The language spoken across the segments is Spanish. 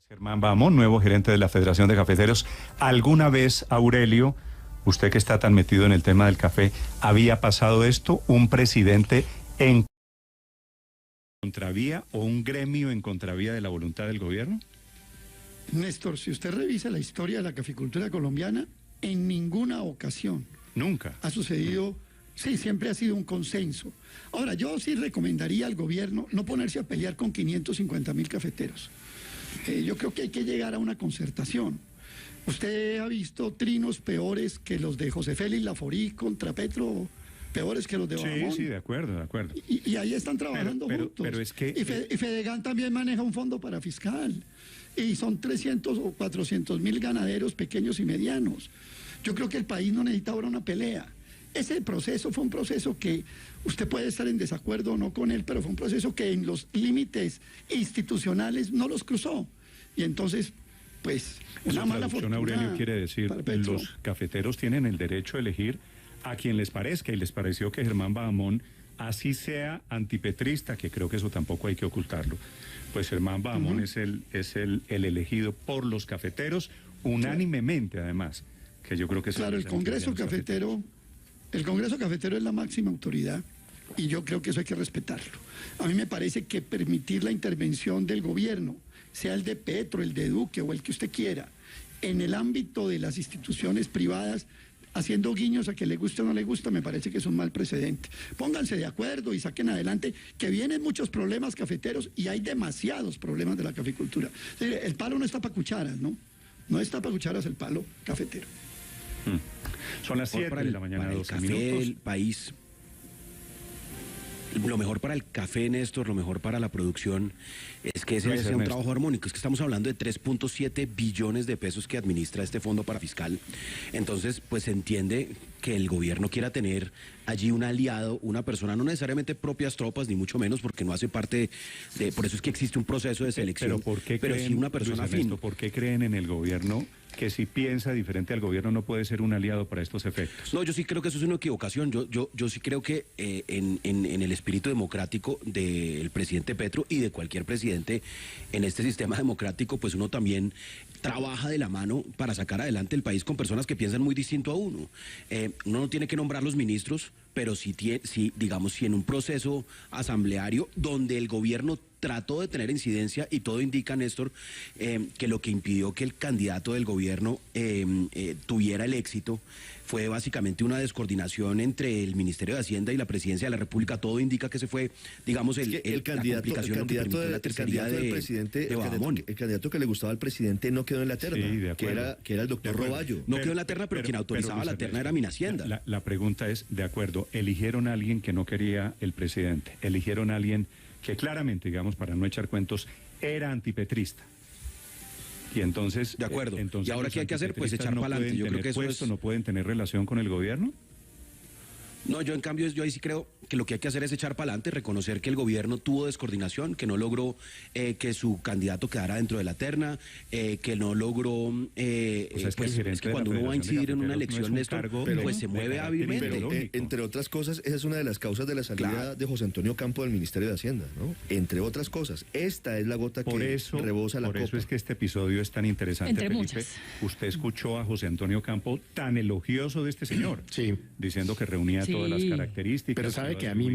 Germán Bahamón, nuevo gerente de la Federación de Cafeteros. ¿Alguna vez, Aurelio, usted que está tan metido en el tema del café, había pasado esto? ¿Un presidente en contravía o un gremio en contravía de la voluntad del gobierno? Néstor, si usted revisa la historia de la caficultura colombiana, en ninguna ocasión Nunca. ha sucedido, sí, siempre ha sido un consenso. Ahora, yo sí recomendaría al gobierno no ponerse a pelear con 550.000 cafeteros. Yo creo que hay que llegar a una concertación. Usted ha visto trinos peores que los de José Félix Laforí contra Petro, peores que los de Bahamón. Sí, de acuerdo. Y ahí están trabajando juntos. Pero es que... Y Fedegan también maneja un fondo para fiscal. Y son 300 o 400.000 ganaderos pequeños y medianos. Yo creo que el país no necesita ahora una pelea. Ese proceso fue un proceso que usted puede estar en desacuerdo o no con él, pero fue un proceso que en los límites institucionales no los cruzó. Y entonces, pues, una mala fortuna. Aurelio, quiere decir, los cafeteros tienen el derecho a elegir a quien les parezca, y les pareció que Germán Bahamón, así sea antipetrista, que creo que eso tampoco hay que ocultarlo, pues Germán Bahamón es el elegido por los cafeteros, unánimemente además, que yo creo que... Claro, el Congreso Cafetero es la máxima autoridad y yo creo que eso hay que respetarlo. A mí me parece que permitir la intervención del gobierno, sea el de Petro, el de Duque o el que usted quiera, en el ámbito de las instituciones privadas, haciendo guiños a que le guste o no le gusta, me parece que es un mal precedente. Pónganse de acuerdo y saquen adelante, que vienen muchos problemas cafeteros y hay demasiados problemas de la caficultura. El palo no está para cucharas, ¿no? No está para cucharas el palo cafetero. Son las 7 de la mañana, 12 minutos. El país, lo mejor para el café, Néstor, lo mejor para la producción, es que ese sea un trabajo armónico. Es que estamos hablando de 3.7 billones de pesos que administra este fondo para fiscal. Entonces, pues se entiende que el gobierno quiera tener allí un aliado, una persona, no necesariamente propias tropas, ni mucho menos, porque no hace parte de... Por eso es que existe un proceso de selección. Pero ¿por qué creen, sí una persona afín? ¿Por qué creen en el gobierno que si piensa diferente al gobierno no puede ser un aliado para estos efectos? No, yo sí creo que eso es una equivocación. Yo sí creo que en el espíritu democrático del presidente Petro y de cualquier presidente en este sistema democrático, pues uno también trabaja de la mano para sacar adelante el país con personas que piensan muy distinto a uno. Uno no tiene que nombrar los ministros, pero si en un proceso asambleario donde el gobierno trató de tener incidencia, y todo indica, Néstor, que lo que impidió que el candidato del gobierno tuviera el éxito fue básicamente una descoordinación entre el Ministerio de Hacienda y la Presidencia de la República. Todo indica que ese fue, digamos, el candidato del presidente, el candidato que le gustaba al presidente no quedó en la terna, sí, que era el doctor Roballo. No quedó en la terna, pero quien autorizaba la terna era Minhacienda. La pregunta es, de acuerdo, eligieron a alguien que no quería el presidente, eligieron a alguien que claramente, digamos, para no echar cuentos, era antipetrista. Y entonces... De acuerdo. ¿Y ahora qué hay que hacer? Pues echar para adelante. Yo creo que eso ¿No pueden tener relación con el gobierno? No, yo en cambio, yo ahí sí creo que lo que hay que hacer es echar para adelante, reconocer que el gobierno tuvo descoordinación, que no logró que su candidato quedara dentro de la terna, que no logró... es que cuando uno va a incidir en una elección, Néstor, pues se mueve hábilmente. Pero, entre otras cosas, esa es una de las causas de la salida de José Antonio Campo del Ministerio de Hacienda, ¿no? Entre otras cosas. Esta es la gota que rebosa la copa. Por eso es que este episodio es tan interesante, entre Felipe. Muchas. Usted escuchó a José Antonio Campo tan elogioso de este señor. Sí. Diciendo que reunía todas las características. Pero sabe que a mí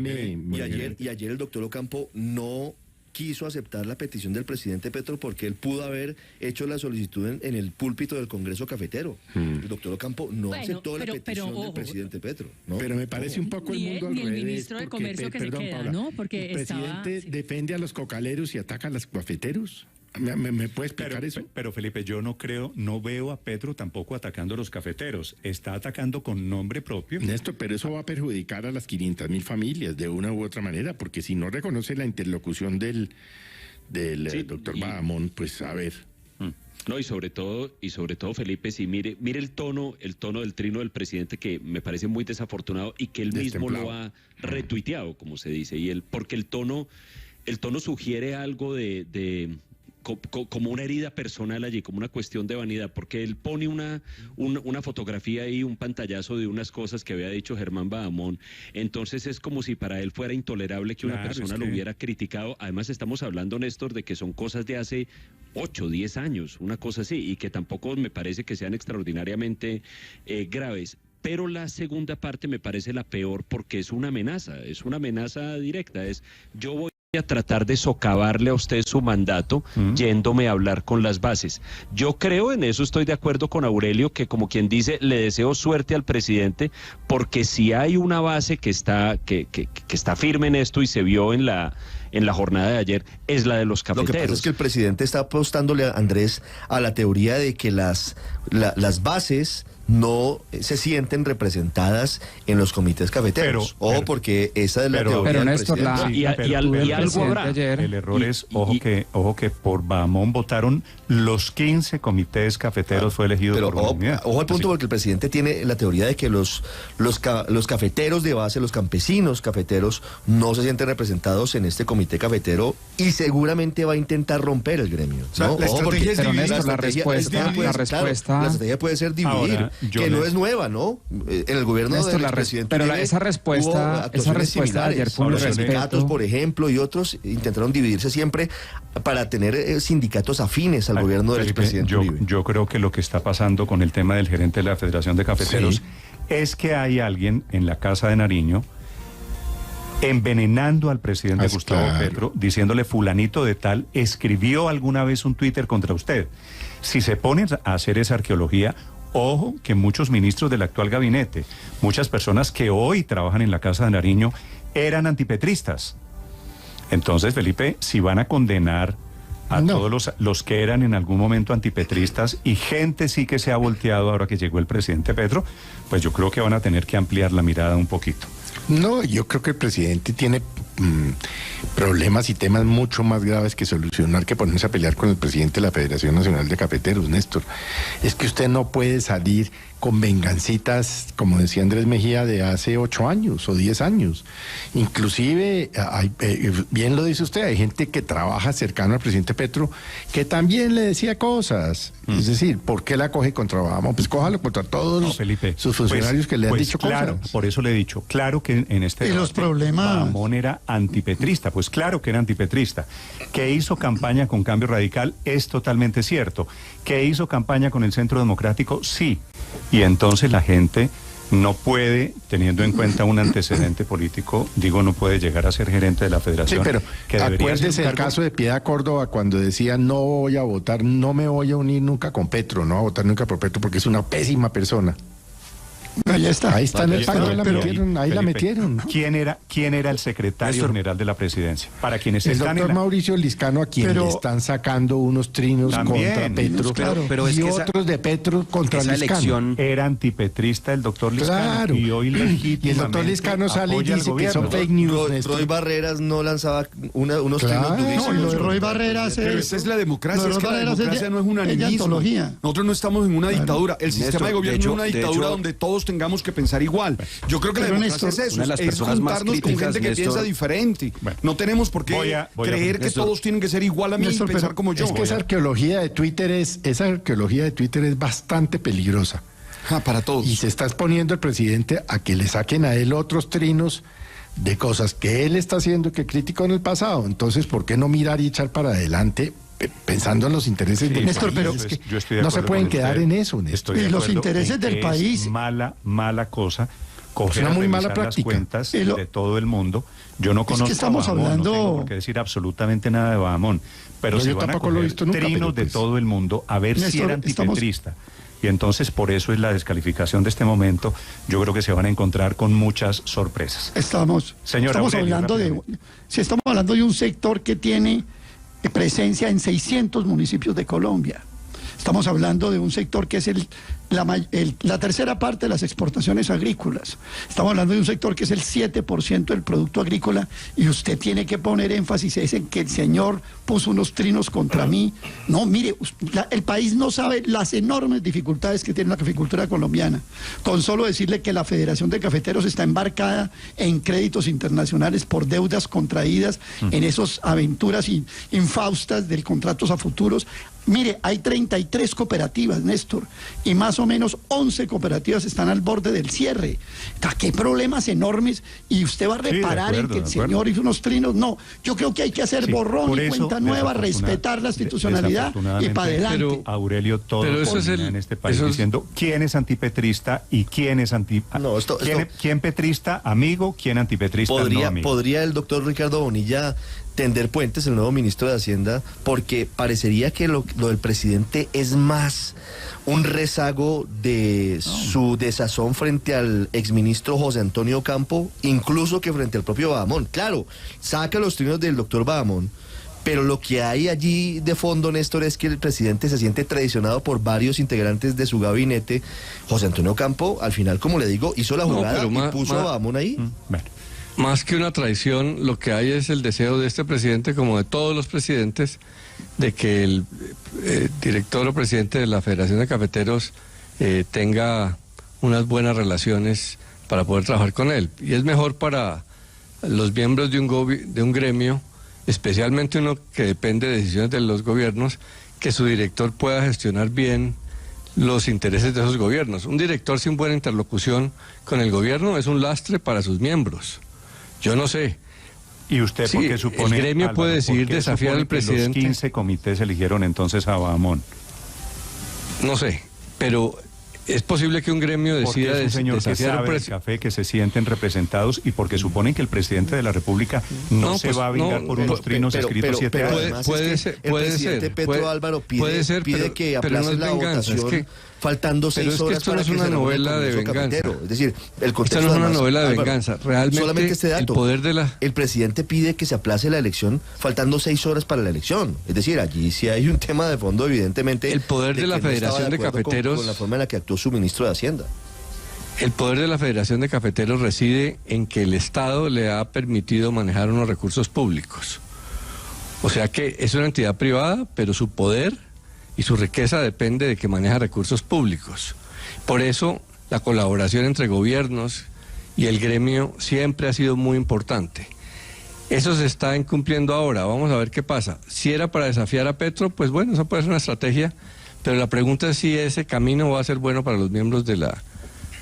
y ayer el doctor Ocampo no quiso aceptar la petición del presidente Petro porque él pudo haber hecho la solicitud en el púlpito del Congreso Cafetero. El doctor Ocampo no aceptó la petición del presidente Petro, ¿no? Pero me parece un poco el mundo al revés. Ni el ministro de Comercio que se queda, Paula, ¿no? Porque el presidente defiende a los cocaleros y ataca a los cafeteros. ¿Me puede explicar eso? Pero Felipe, yo no veo a Petro tampoco atacando a los cafeteros. Está atacando con nombre propio. Néstor, pero eso va a perjudicar a las 500.000 familias de una u otra manera, porque si no reconoce la interlocución del doctor Bahamón, pues a ver. No, y sobre todo, Felipe, si mire el tono del trino del presidente, que me parece muy desafortunado y que él mismo lo ha retuiteado, como se dice, porque el tono sugiere algo de como una herida personal allí, como una cuestión de vanidad, porque él pone una fotografía ahí, un pantallazo de unas cosas que había dicho Germán Bahamón. Entonces es como si para él fuera intolerable que una persona lo hubiera criticado. Además estamos hablando, Néstor, de que son cosas de hace 8, 10 años, una cosa así, y que tampoco me parece que sean extraordinariamente graves. Pero la segunda parte me parece la peor porque es una amenaza directa. Yo voy a tratar de socavarle a usted su mandato yéndome a hablar con las bases. Yo creo, en eso estoy de acuerdo con Aurelio, que como quien dice, le deseo suerte al presidente, porque si hay una base que está firme en esto y se vio en la jornada de ayer, es la de los cafeteros. Lo que pasa es que el presidente está apostándole, Andrés, a la teoría de que las bases no se sienten representadas en los comités cafeteros. Porque esa es la teoría pero del Néstor, presidente. y algo habrá. El error es, ojo que por Bahamón votaron los 15 comités cafeteros, fue elegido por unanimidad. Ojo al punto, porque el presidente tiene la teoría de que los cafeteros de base, los campesinos cafeteros, no se sienten representados en este comité cafetero y seguramente va a intentar romper el gremio. O sea, ¿no? la estrategia es dividir. Néstor, la estrategia puede ser dividir. Ahora, no es nueva, ¿no? En el gobierno Néstor, del presidente pero Uribe esa respuesta de ayer fue los sindicatos, por ejemplo, y otros intentaron dividirse siempre para tener sindicatos afines al gobierno del expresidente Uribe. Yo creo que lo que está pasando con el tema del gerente de la Federación de Cafeteros es que hay alguien en la Casa de Nariño envenenando al presidente Gustavo Petro, diciéndole fulanito de tal escribió alguna vez un Twitter contra usted. Si se ponen a hacer esa arqueología, ojo que muchos ministros del actual gabinete, muchas personas que hoy trabajan en la Casa de Nariño, eran antipetristas. Entonces, Felipe, si van a condenar a todos los que eran en algún momento antipetristas y gente sí que se ha volteado ahora que llegó el presidente Petro, pues yo creo que van a tener que ampliar la mirada un poquito. No, yo creo que el presidente tiene problemas y temas mucho más graves que solucionar que ponerse a pelear con el presidente de la Federación Nacional de Cafeteros, Néstor. Es que usted no puede salir con vengancitas, como decía Andrés Mejía, de hace 8 años o 10 años. Inclusive, bien lo dice usted, hay gente que trabaja cercano al presidente Petro que también le decía cosas. Es decir, ¿por qué la coge contra Bahamón? Pues cójalo contra todos Felipe, sus funcionarios que le han dicho claro, cosas. Por eso le he dicho, claro que en este debate, los problemas... Bahamón era antipetrista, pues claro que era antipetrista. Que hizo campaña con Cambio Radical es totalmente cierto. Que hizo campaña con el Centro Democrático, sí. Y entonces la gente no puede, teniendo en cuenta un antecedente político, no puede llegar a ser gerente de la Federación. Sí, pero acuérdese el caso de Piedad Córdoba cuando decía no voy a votar, no me voy a unir nunca con Petro, no voy a votar nunca por Petro porque es una pésima persona. Ahí está. Ahí está en el pacto, ahí la metieron. ¿Quién era el secretario general de la presidencia? Para quienes el están doctor Mauricio Liscano, a quien le están sacando unos trinos contra Petro, pero es y que otros de Petro contra esa Liscano. Elección era antipetrista el doctor Liscano. Claro. Y hoy legítimamente y el doctor Liscano sale y dice que son fake news. Roy Barreras no lanzaba unos trinos durísimos. No, lo de Roy Barreras pero esa es la democracia, es que la democracia no es unanimismo. Nosotros no estamos en una dictadura. El sistema de gobierno es una dictadura donde todos tengamos que pensar igual. Yo creo que la democracia es eso, es juntarnos con gente que piensa diferente. No tenemos por qué creer que todos tienen que ser igual a mí y pensar como yo. Es que esa arqueología de Twitter es bastante peligrosa. Para todos. Y se está exponiendo el presidente a que le saquen a él otros trinos de cosas que él está haciendo que criticó en el pasado. Entonces, ¿por qué no mirar y echar para adelante pensando en los intereses del Néstor, país? pero es que no se pueden quedar en eso, Néstor. Y los intereses del país. Es mala cosa. Coger una muy mala las práctica. Cuentas de todo el mundo. Yo no conozco que estamos a Bahamón, hablando... no tengo por qué decir absolutamente nada de Bahamón, pero no, se yo van a tampoco lo he coger visto nunca, trinos de todo el mundo a ver si era antipetrista. Y entonces por eso es la descalificación de este momento. Yo creo que se van a encontrar con muchas sorpresas. Estamos hablando de un sector que tiene presencia en 600 municipios de Colombia. Estamos hablando de un sector que es la tercera parte de las exportaciones agrícolas. Estamos hablando de un sector que es el 7% del producto agrícola, y usted tiene que poner énfasis en que el señor puso unos trinos contra mí. No, mire, el país no sabe las enormes dificultades que tiene la caficultura colombiana. Con solo decirle que la Federación de Cafeteros está embarcada en créditos internacionales por deudas contraídas en esas aventuras infaustas de contratos a futuros. Mire, hay 33 cooperativas, Néstor, y más o menos 11 cooperativas están al borde del cierre. ¿Qué problemas enormes? Y usted va a reparar en que el señor hizo unos trinos. No, yo creo que hay que hacer borrón y cuenta nueva, respetar la institucionalidad y para adelante. Pero, Aurelio, todo en este país diciendo quién es antipetrista y quién es quién petrista amigo, quién antipetrista no amigo. ¿Podría el doctor Ricardo Bonilla tender puentes, el nuevo ministro de Hacienda? Porque parecería que lo del presidente es más un rezago de su desazón frente al exministro José Antonio Campo, incluso que frente al propio Bahamón. Claro, saca los trinos del doctor Bahamón, pero lo que hay allí de fondo, Néstor, es que el presidente se siente traicionado por varios integrantes de su gabinete. José Antonio Campo, al final, como le digo, hizo la jugada y puso a Bahamón ahí. Bueno. Más que una traición, lo que hay es el deseo de este presidente, como de todos los presidentes, de que el director o presidente de la Federación de Cafeteros tenga unas buenas relaciones para poder trabajar con él. Y es mejor para los miembros de un gremio, especialmente uno que depende de decisiones de los gobiernos, que su director pueda gestionar bien los intereses de esos gobiernos. Un director sin buena interlocución con el gobierno es un lastre para sus miembros. Yo no sé. ¿Y usted por qué supone? El gremio puede decidir desafiar al presidente. Los 15 comités eligieron entonces a Bahamón. No sé, pero es posible que un gremio decida desafiar al presidente. Café que se sienten representados y porque suponen que el presidente de la República no se va a vingar por unos trinos escritos 7 años. Puede ser. El presidente Petro Álvaro pide que aplace la votación. Faltando 6 horas para que se novela de venganza. Es decir, el contexto esto no es una novela de venganza. Realmente solamente este dato, el presidente pide que se aplace la elección faltando 6 horas para la elección. Es decir, allí sí hay un tema de fondo, evidentemente. El poder de la Federación de Cafeteros con la forma en la que actuó su ministro de Hacienda. El poder de la Federación de Cafeteros reside en que el Estado le ha permitido manejar unos recursos públicos. O sea que es una entidad privada, pero su poder y su riqueza depende de que maneja recursos públicos. Por eso, la colaboración entre gobiernos y el gremio siempre ha sido muy importante. Eso se está incumpliendo ahora, vamos a ver qué pasa. Si era para desafiar a Petro, pues bueno, eso puede ser una estrategia, pero la pregunta es si ese camino va a ser bueno para los miembros de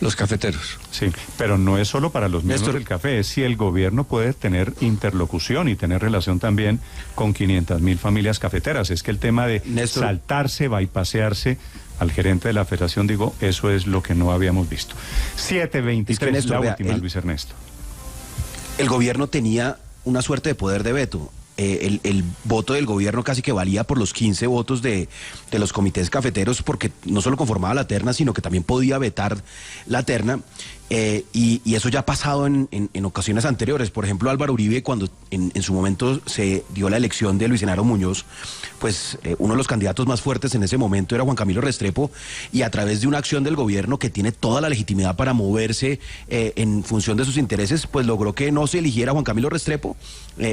los cafeteros. Sí, pero no es solo para los miembros del café, es si el gobierno puede tener interlocución y tener relación también con 500.000 familias cafeteras. Es que el tema de saltarse, bypasearse al gerente de la federación, digo, eso es lo que no habíamos visto. 7:23, es que la última, Luis Ernesto. El gobierno tenía una suerte de poder de veto. El voto del gobierno casi que valía por los 15 votos de los comités cafeteros, porque no solo conformaba la terna, sino que también podía vetar la terna. Y eso ya ha pasado en ocasiones anteriores. Por ejemplo, Álvaro Uribe, cuando en su momento se dio la elección de Luis Genaro Muñoz, pues uno de los candidatos más fuertes en ese momento era Juan Camilo Restrepo, y a través de una acción del gobierno que tiene toda la legitimidad para moverse en función de sus intereses, pues logró que no se eligiera Juan Camilo Restrepo,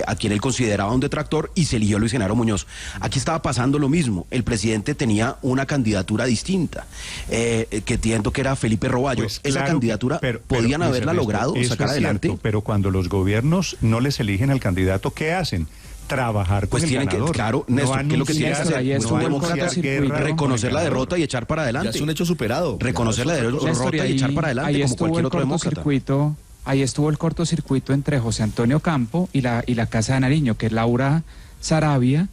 a quien él consideraba un detractor, y se eligió a Luis Genaro Muñoz. Aquí estaba pasando lo mismo. El presidente tenía una candidatura distinta, que entiendo que era Felipe Roballo. Pues esa candidatura podían haberla logrado sacar adelante. Cierto, pero cuando los gobiernos no les eligen al candidato, ¿qué hacen? Trabajar con el ganador. Claro, Néstor, ¿qué es lo que tiene que hacer? Un demócrata, reconocer la derrota y echar para adelante. Ya es un hecho superado. Reconocer la derrota y echar para adelante, como cualquier otro demócrata. Ahí estuvo el cortocircuito entre José Antonio Campo y la Casa de Nariño, que Laura Sarabia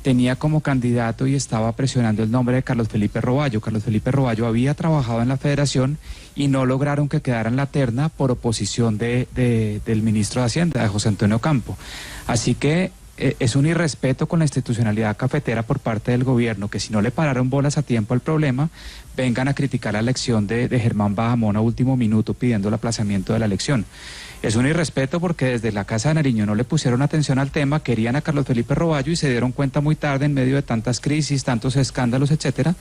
tenía como candidato y estaba presionando el nombre de Carlos Felipe Roballo. Carlos Felipe Roballo había trabajado en la federación y no lograron que quedara en la terna por oposición del ministro de Hacienda, de José Antonio Campo. Así que es un irrespeto con la institucionalidad cafetera por parte del gobierno, que si no le pararon bolas a tiempo al problema, vengan a criticar la elección de Germán Bahamón a último minuto pidiendo el aplazamiento de la elección. Es un irrespeto porque desde la Casa de Nariño no le pusieron atención al tema, querían a Carlos Felipe Roballo y se dieron cuenta muy tarde, en medio de tantas crisis, tantos escándalos, etcétera,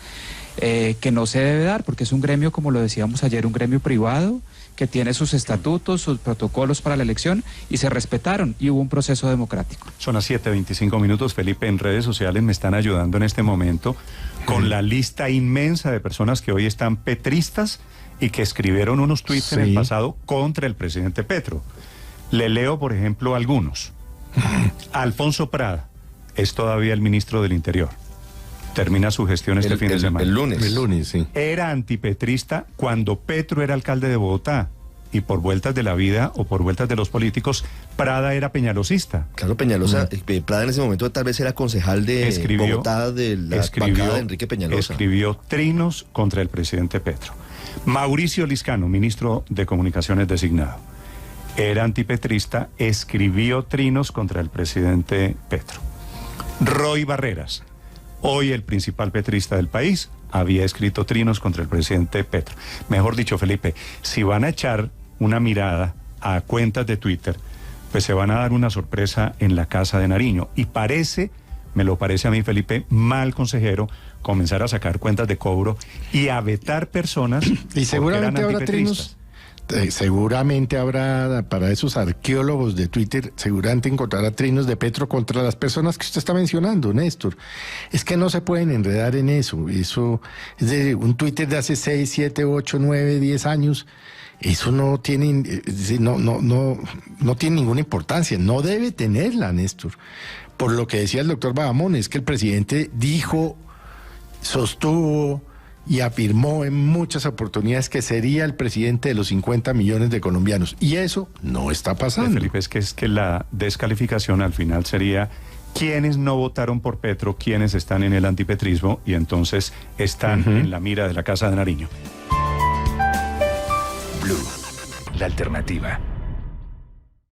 que no se debe dar, porque es un gremio, como lo decíamos ayer, un gremio privado, que tiene sus estatutos, sus protocolos para la elección, y se respetaron, y hubo un proceso democrático. Son las 7:25 minutos, Felipe. En redes sociales me están ayudando en este momento con la lista inmensa de personas que hoy están petristas y que escribieron unos tweets en el pasado contra el presidente Petro. Le leo, por ejemplo, algunos. Alfonso Prada es todavía el ministro del Interior. Termina su gestión este fin de semana. El lunes. El lunes, sí. Era antipetrista cuando Petro era alcalde de Bogotá. Y por vueltas de la vida o por vueltas de los políticos, Prada era peñalosista. Claro, Peñalosa, Prada en ese momento tal vez era concejal de Bogotá de la bancada de Enrique Peñalosa. Escribió trinos contra el presidente Petro. Mauricio Liscano, ministro de Comunicaciones designado, era antipetrista, escribió trinos contra el presidente Petro. Roy Barreras, hoy el principal petrista del país, había escrito trinos contra el presidente Petro. Mejor dicho, Felipe, si van a echar una mirada a cuentas de Twitter, pues se van a dar una sorpresa en la Casa de Nariño. Y me lo parece a mí, Felipe, mal consejero comenzar a sacar cuentas de cobro y a vetar personas. Y seguramente habrá trinos. Seguramente habrá, para esos arqueólogos de Twitter, seguramente encontrará trinos de Petro contra las personas que usted está mencionando, Néstor. Es que no se pueden enredar en eso. Eso es de un Twitter de hace 6, 7, 8, 9, 10 años. Eso no tiene, no tiene ninguna importancia. No debe tenerla, Néstor. Por lo que decía el doctor Bahamón, es que el presidente dijo, sostuvo y afirmó en muchas oportunidades que sería el presidente de los 50 millones de colombianos. Y eso no está pasando. Felipe, es que la descalificación al final sería quienes no votaron por Petro, quienes están en el antipetrismo y entonces están en la mira de la Casa de Nariño. Blue, la alternativa.